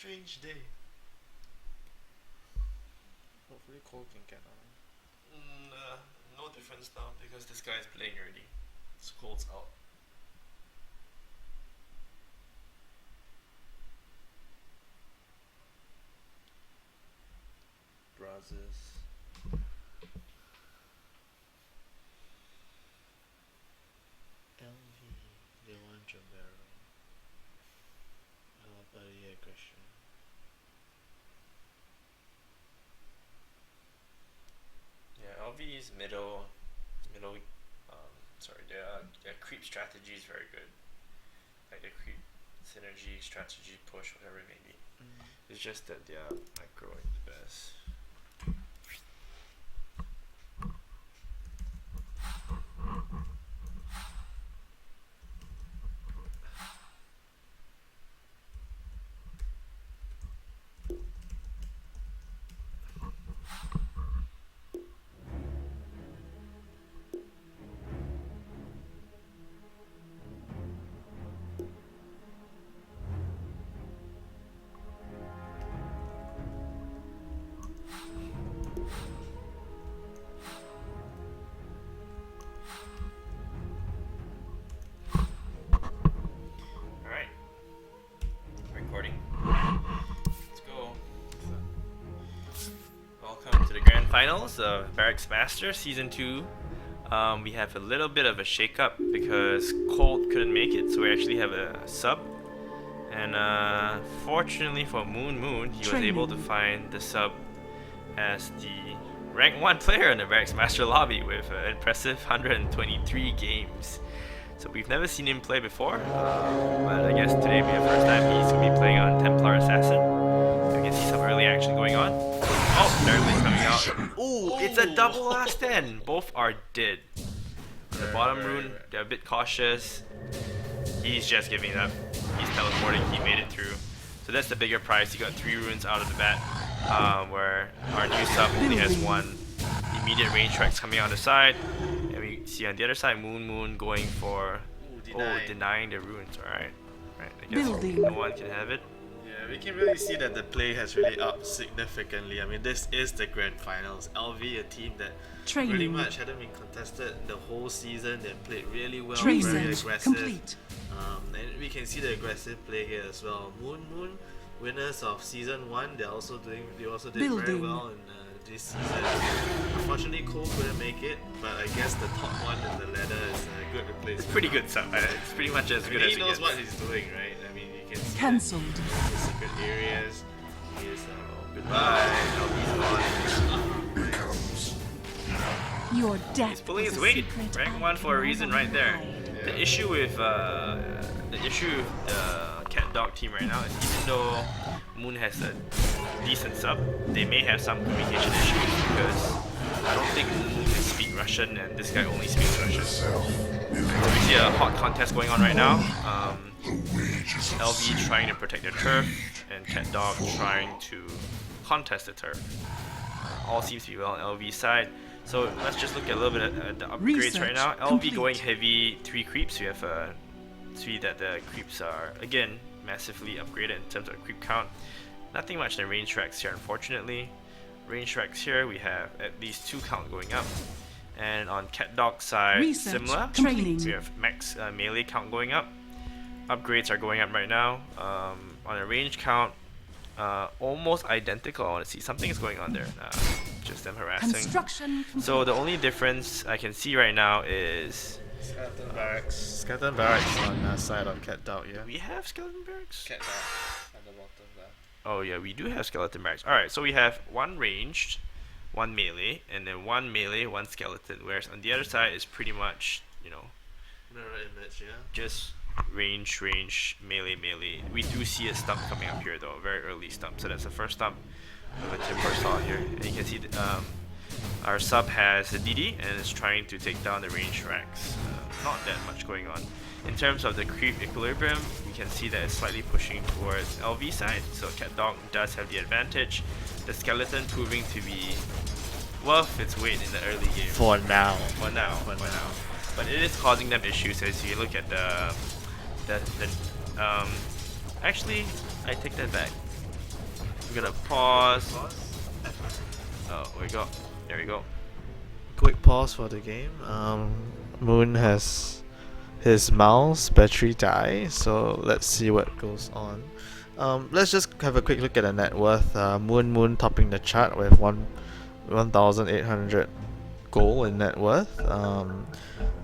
strange day. Hopefully Cole can get on. No difference now because this guy is playing already. Cold's out. Brazos. LV. They want Jabero. Early aggression. Yeah, LV is middle. Sorry, their creep strategy is very good. Like the creep synergy, strategy, push, whatever it may be. It's just that their micro is the best. Finals of Barracks Master Season 2. We have a little bit of a shake-up because Colt couldn't make it, so we actually have a sub. And fortunately for Moon, he was able to find the sub as the rank 1 player in the Barracks Master lobby with an impressive 123 games. So we've never seen him play before, but I guess today will be the first time he's going to be playing on Templar Assassin. So we can see some early action going on. Oh, Darkly coming out. Ooh, it's a double last stand. Both are dead. The bottom rune, they're a bit cautious. He's just giving up. He's teleporting, he made it through. So that's the bigger prize. He got 3 runes out of the bat, where our new sub only has 1 immediate range tracks coming out the side. And we see on the other side, Moon going for denying the runes. Alright. Right, I guess no one can have it. Yeah, we can really see that the play has really upped significantly. I mean, this is the grand finals. LV, a team that pretty much hadn't been contested the whole season. They played really well, very aggressive. And we can see the aggressive play here as well. Moon, winners of season 1. They also did very well in this season. Unfortunately, Cole couldn't make it, but I guess the top one in the ladder is a good replacement. It's pretty good sub. It's pretty much as good as it gets. He knows what he's doing, right? I mean, you can see cancelled. The secret areas. He is goodbye. Your death. He's pulling his weight. Rank 1 for a reason, right there. Yeah. The issue with the Catdog team right now is even though Moon has a decent sub, they may have some communication issues because I don't think Moon can speak Russian and this guy only speaks Russian. So we see a hot contest going on right now. LV trying to protect their turf and Catdog trying to contest the turf. All seems to be well on LV's side. So let's just look at a little bit at the upgrades right now. LV going heavy 3 creeps. We have 3 that the creeps are again massively upgraded in terms of creep count. Nothing much in range tracks here, unfortunately. Range tracks here we have at least 2 count going up, and on Catdog side similar. We have max melee count going up. Upgrades are going up right now. On a range count, almost identical. I want to see something is going on there. Just them harassing. So the only difference I can see right now is Skeleton Barracks on the side of Catdog, yeah. We have Skeleton Barracks? Catdog at the bottom there. Oh yeah, we do have Skeleton Barracks. Alright, so we have 1 ranged, 1 melee, and then 1 melee, 1 skeleton. Whereas on the other side is pretty much, mirror image, yeah. Just range, melee. We do see a stump coming up here though, a very early stump. So that's the first stump of a timber saw here. And you can see our sub has a DD and is trying to take down the range racks. Not that much going on. In terms of the creep equilibrium, we can see that it's slightly pushing towards LV side, so Catdog does have the advantage. The skeleton proving to be worth its weight in the early game. For now. But it is causing them issues as you look at actually, I take that back. I'm gonna pause. Oh, we go. There we go. Quick pause for the game. Moon has his mouse battery die, so let's see what goes on. Let's just have a quick look at the net worth. Moon topping the chart with 1,800 gold in net worth.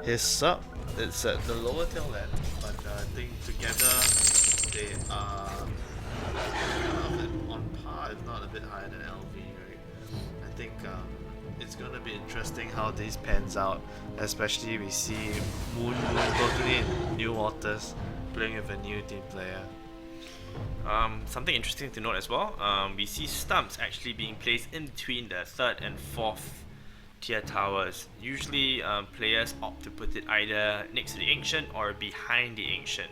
His sub, it's at the lower tail end, but I think together they are a bit on par, if not a bit higher than LV, right? I think it's gonna be interesting how this pans out, especially we see Moon totally in new waters, playing with a new team player. Something interesting to note as well, we see stumps actually being placed in between the 3rd and 4th tier towers. Usually players opt to put it either next to the ancient or behind the ancient,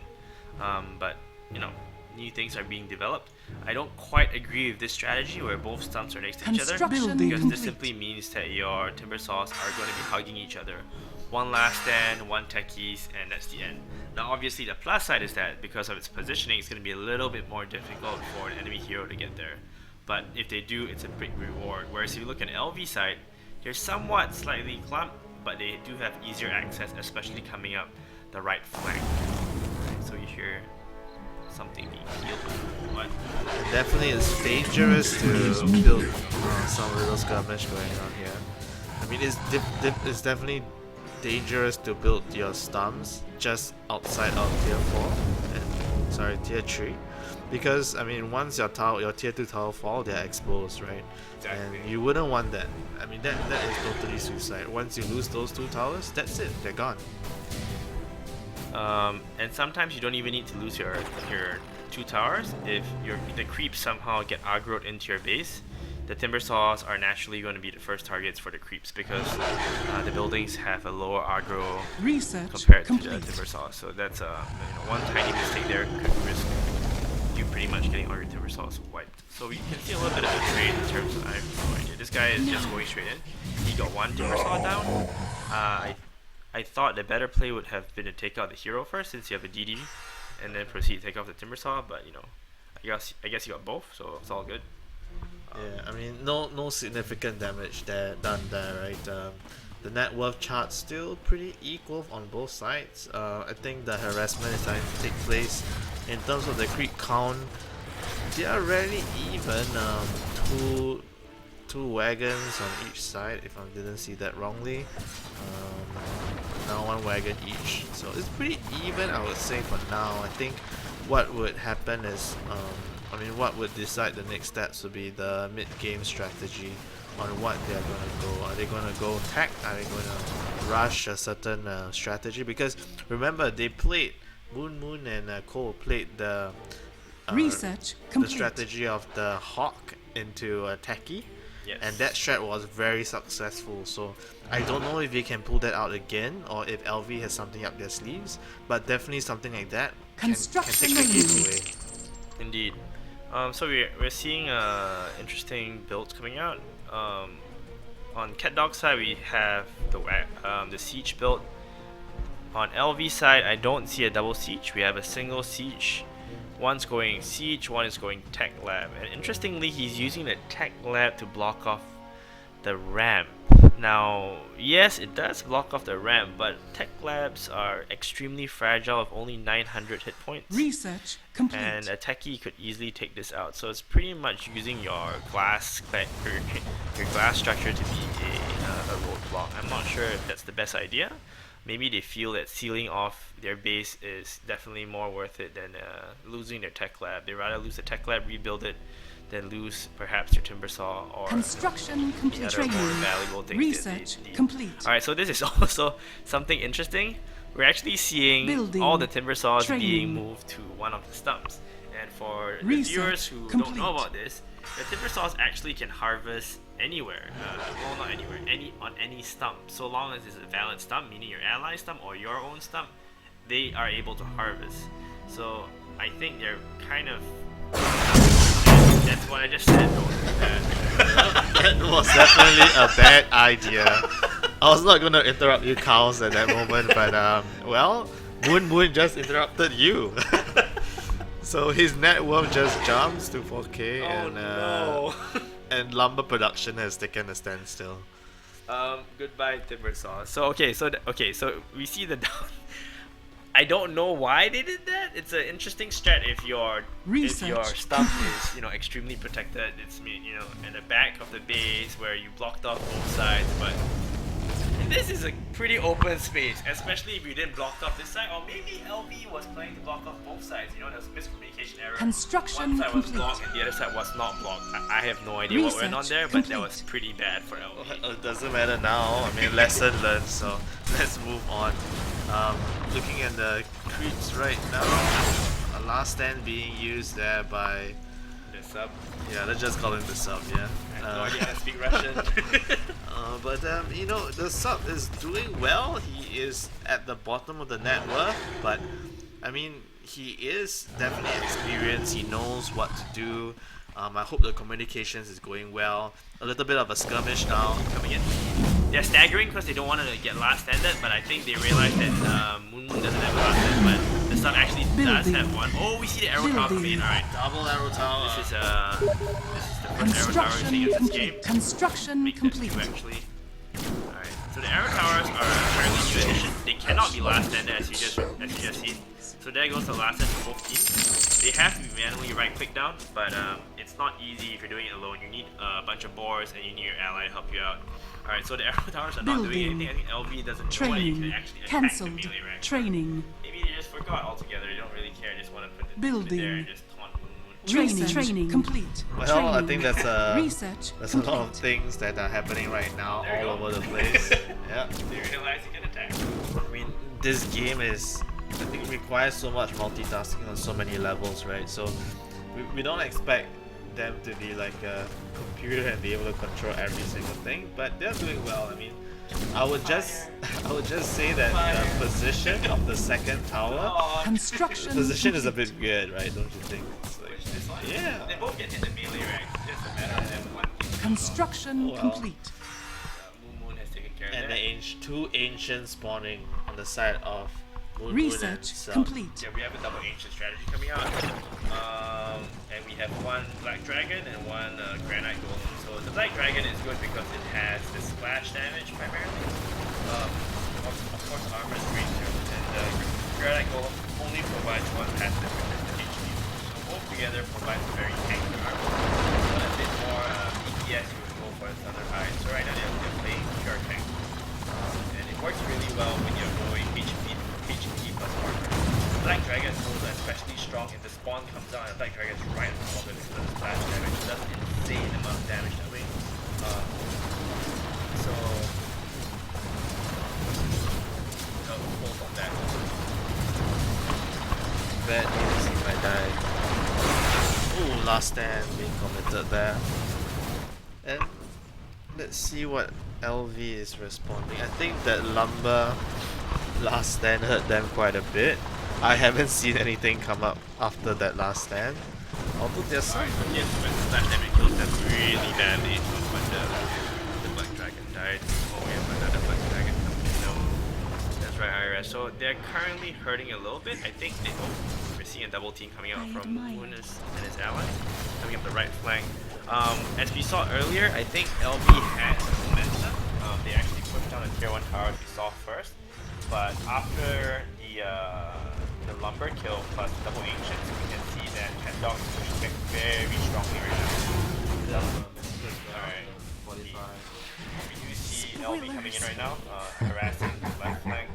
but you know, new things are being developed. I don't quite agree with this strategy where both stumps are next to each other, because this simply means that your timber saws are going to be hugging each other. One last stand, one techies, and that's the end. Now obviously the plus side is that because of its positioning, it's going to be a little bit more difficult for an enemy hero to get there. But if they do, it's a big reward. Whereas if you look at LV side, they're somewhat slightly clumped, but they do have easier access, especially coming up the right flank. Right, so you hear something being healed. What? Definitely it's dangerous to build some little skirmish going on here. I mean, it's definitely dangerous to build your stumps just outside of tier 4 and tier 3, because I mean once your tier 2 tower fall, they're exposed, right? Exactly. And you wouldn't want that. I mean that is totally suicide. Once you lose those 2 towers, that's it, they're gone. And sometimes you don't even need to lose your 2 towers. If the creeps somehow get aggroed into your base, the timber saws are naturally going to be the first targets for the creeps, because the buildings have a lower aggro compared to the timber saws. So that's one tiny mistake there could risk you pretty much getting all your timber saws wiped. So we can see a little bit of a trade in terms of, I have no idea. This guy is just going straight in. He got 1 timber saw down. I thought the better play would have been to take out the hero first, since you have a DD, and then proceed to take off the timber saw. But you know, I guess you got both, so it's all good. Yeah, I mean, no significant damage done there, right? The net worth chart's still pretty equal on both sides. I think the harassment is starting to take place. In terms of the creep count, they are really even. Two wagons on each side, if I didn't see that wrongly. Now 1 wagon each, so it's pretty even, I would say, for now. I think what would happen is, what would decide the next steps would be the mid-game strategy on what they are going to go. Are they going to go tech? Are they going to rush a certain strategy? Because remember, they played, Moon and Cole played the strategy of the Hawk into Techie. Yes. And that strat was very successful, so I don't know if they can pull that out again, or if LV has something up their sleeves, but definitely something like that can take the game away. Indeed. So we're seeing interesting builds coming out. On Catdog side, we have the siege build. On LV side, I don't see a double siege. We have a single siege. One's going siege, one is going tech lab. And interestingly, he's using the tech lab to block off the ramp. Now, yes, it does block off the ramp, but tech labs are extremely fragile with only 900 hit points. Research complete. And a techie could easily take this out. So it's pretty much using your glass structure to be a roadblock. I'm not sure if that's the best idea. Maybe they feel that sealing off their base is definitely more worth it than losing their tech lab. They'd rather lose the tech lab, rebuild it, than lose perhaps their timber saw or construction complete. other more valuable things. Research complete. Alright, so this is also something interesting. We're actually seeing all the timber saws being moved to one of the stumps. And for the viewers who don't know about this, the timber saws actually can harvest anywhere, well, not anywhere, on any stump, so long as it's a valid stump, meaning your ally stump or your own stump, they are able to harvest. So I think they're kind of, that's what I just said. That was definitely a bad idea. I was not gonna interrupt you, cows, at that moment, but well, Moon just interrupted you. So his net worth just jumps to 4K, Oh and no. and lumber production has taken a standstill. Goodbye Timbersaw. So so we see the down. I don't know why they did that. It's an interesting strat if your Research stuff is extremely protected. It's in the back of the base where you blocked off both sides, but this is a pretty open space, especially if you didn't block off this side, or maybe LV was planning to block off both sides. There was a miscommunication error. Construction One side was complete. blocked and the other side was not blocked. I have no idea what went on Research there, but that complete. was pretty bad for LV. It doesn't matter now. I mean, lesson learned. So let's move on. Looking at the creeps right now, a last stand being used there by. The sub. Yeah, let's just call him the sub. Yeah. I have no idea how to speak Russian. But the sub is doing well. He is at the bottom of the net worth, but I mean, he is definitely experienced. He knows what to do. I hope the communications is going well. A little bit of a skirmish now coming in. They're staggering because they don't want to get last standard, but I think they realize that Moon doesn't have a last stand, but the sub actually does have one. Oh, we see the arrow tower coming in. Alright, Double arrow tower. this is the first arrow tower we've seen in this game. Construction Make that complete. two, actually. Alright, so the arrow towers are a fairly new addition. They cannot be last standard as you just seen. So there goes the last stand for both teams. They have to be manually right click down, but it's not easy if you're doing it alone. You need a bunch of boars and you need your ally to help you out. Alright, so the arrow towers are not doing anything. I think LV doesn't know whether you can Training actually attack the cancelled. melee rank. Training. Maybe they just forgot altogether. They don't really care. They just want to put it there Building. and just taunt Moon. Training complete. Well, I think that's Research a lot of complete. things that are happening right now There you all go. over the place. Yeah. They realize they can attack. I mean, this game is, I think, requires so much multitasking on so many levels, right? So we don't expect them to be like a computer and be able to control every single thing, but they're doing well. I mean, I would just say that the position of the second tower, Construction position is a complete. bit weird, right? Don't you think? It's like, Which this one? yeah. They both get hit the melee rank. It's just a matter of them one. Construction Well. complete. Moon has taken care of And that. the two ancients spawning on the side of Moon Research itself. complete. Yeah, we have a double ancient strategy coming out. And we have one black dragon and one granite golem. So the black dragon is good because it has the splash damage primarily. Of course, armor is great too. And the granite golem only provides one passive, which is the HP. So both together provide a very tanky armor. But a bit more DPS, you would go for its other eye. So right now they're playing pure tank. And it works really well when you're going HP plus armor. Black Dragon moves are especially strong if the spawn comes out and Black Dragon is right on top of it because of the splash damage. It does an insane amount of damage that way. So hold on that. Bad news, he might die. Ooh, last stand being committed there. And let's see what LV is responding. I think that lumber last stand hurt them quite a bit. I haven't seen anything come up after that last stand. Although there's some. Alright, so yes, when splash damage kills them really badly, but the Black Dragon died. Oh, we have another Black Dragon coming in though. That's right, IRS. So they're currently hurting a little bit. I think we're seeing a double team coming out from Moon and his allies, coming up the right flank. As we saw earlier, I think LV had momentum. They actually pushed down a tier 1 tower as we saw first, but after the lumber kill plus double ancients, we can see that Catdog is pushing back very strongly right now. Alright. We do see LV coming in right now, harassing the left flank.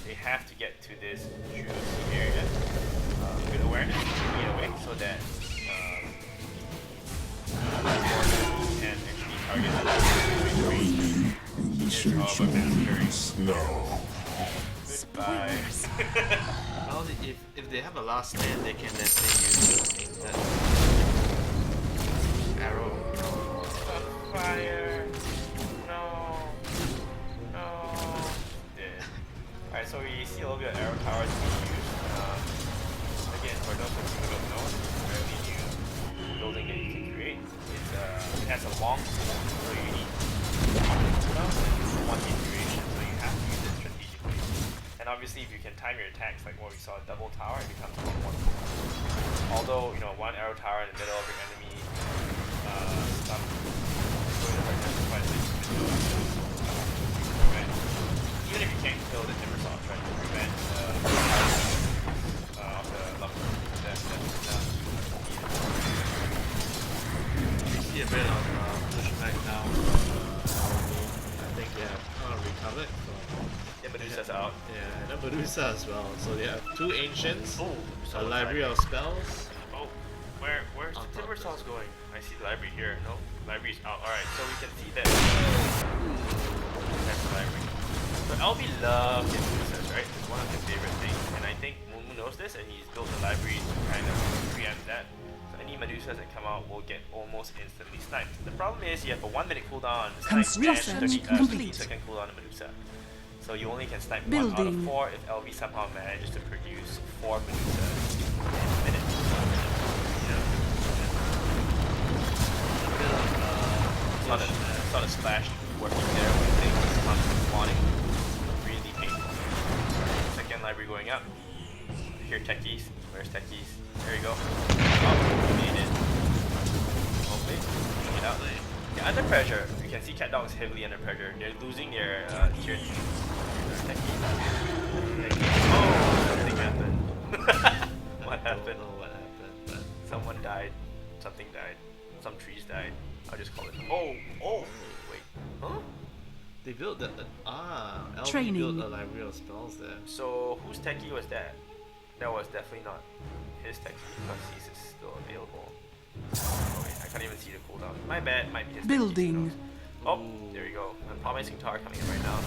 They have to get to this juicy area with awareness, lead away, so that can actually target the left range. He is, however, mastering. Goodbye. Well, if they have a last stand, they can definitely use that arrow. Fire! No! Dead. Alright, so we see a little bit of arrow towers being used. Again, for those of you who don't know, it's a fairly new building that you can create. It has a long pool, so you need one hit duration, so you have to use it strategically. And obviously, if you can time your attacks, like what we saw at double tower, it becomes a lot more cool. although, you know, one arrow tower in the middle of your enemy, some even if you can't kill the timber saw, try to prevent of the lumber. That's We see a bit of pushback now. I think they have kind of recovered from. yeah, Medusa's out. Yeah, and a Medusa as well. So they have 2 ancients, Oh, a library of spells. Oh, where's the timber saws going? I see the library here. No, library's out. Alright, so we can see that that's the library. So LV loves his Medusas, right? It's one of his favorite things. And I think Moon knows this and he's built a library to kind of preempt that. So any Medusas that come out will get almost instantly sniped. The problem is you have a 1 minute cooldown to snipe and 30 second cooldown on Medusa. So you only can snipe 1 out of 4 if LV somehow manages to produce 4 Medusas in a minute. It's not a splash working there when things come spawning. Really painful. Second library going up. Here techies. Where's techies? There you go. Oh, made it. Hopefully, get out. Yeah, under pressure. You can see Catdog is heavily under pressure. They're losing their tier 2 techies. Oh, something happened. What happened? I don't know what happened, but Someone died. Something died. Some trees died. I'll just call it. Oh, wait. Huh? they built the LV Training. built a library of spells there. So whose techie was that? That was definitely not his techie because he's still available. Oh wait, I can't even see the cooldown. My bad, might be his Building. techie, oh, there we go. A promising tower coming in right now.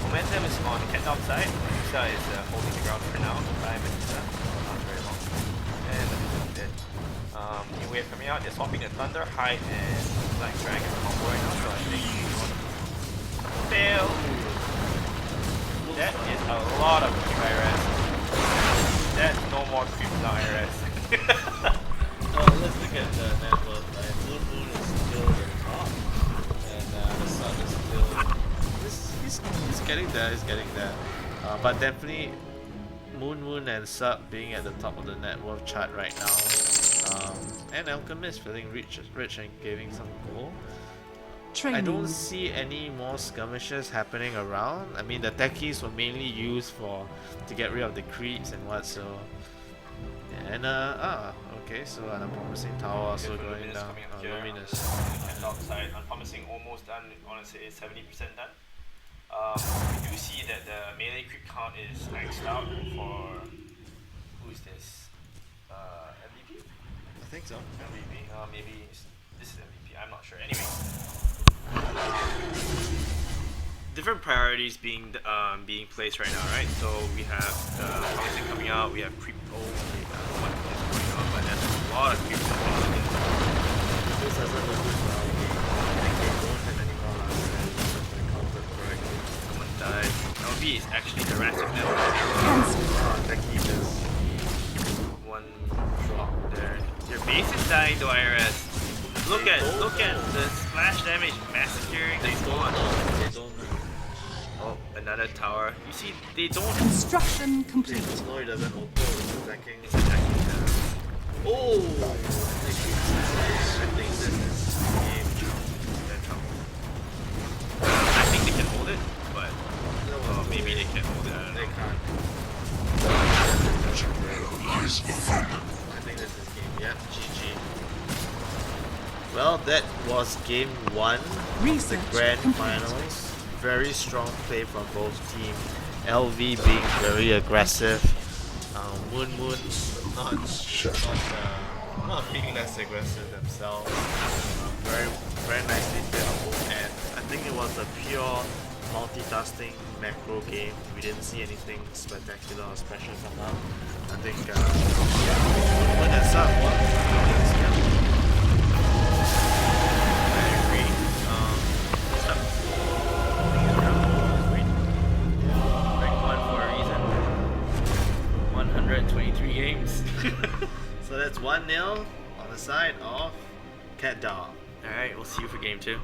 Momentum is on the Catdog side. Medusa is holding the ground for now. By Medusa. Not very long. And Medusa is dead. New wave coming out. They're swapping the Thunder, Hide, and Black Dragon combo right now. So I think we want to fail. That is a lot of creep IRS. That's no more creep now IRS. Let's look at the net worth. Right? Moon is still at the top, and the sun is still. He's getting there. He's getting there. But definitely, Moon and Sub being at the top of the net worth chart right now. And Alchemist feeling rich and giving some gold. I don't see any more skirmishes happening around. I mean, the techies were mainly used to get rid of the creeps and what. So, and okay. So an unpromising tower also going down. Luminous. Catdog side, unpromising, almost done. Honestly, it's 70% done. We do see that the melee creep count is maxed out for who is this? MVP? I think so. MVP. Maybe this is MVP. I'm not sure. Anyway. Different priorities being placed right now, right? So we have the promising coming out. We have creep. Oh, wait, I don't know what is going on, but there's a lot of creep coming out. This doesn't look good well. I think they don't have any more last time. If I counted correctly. Someone died. LV is actually harassing them. Techie just One drop there. Your base is dying though, IRS. Look at the splash damage massacring the spawn. They don't. Oh, another tower. You see, they don't. Construction complete. No, it doesn't auto. It's attacking. It's attacking them. Oh! I think this is game. They're in trouble. I think they can hold it, but maybe they can't hold it. I don't They know. can't. I think this is game. Yep, GG. Well, that was game 1 of the Research grand complete. finals. Very strong play from both teams. LV being very aggressive. Moon not being less aggressive themselves. Very nicely played on both ends. I think it was a pure multitasking macro game. We didn't see anything spectacular or special come out. I think Moon and Sub won. I agree. Rank 1 for a reason. 123 games. So that's 1-0 on the side of Catdog. Alright, we'll see you for game 2.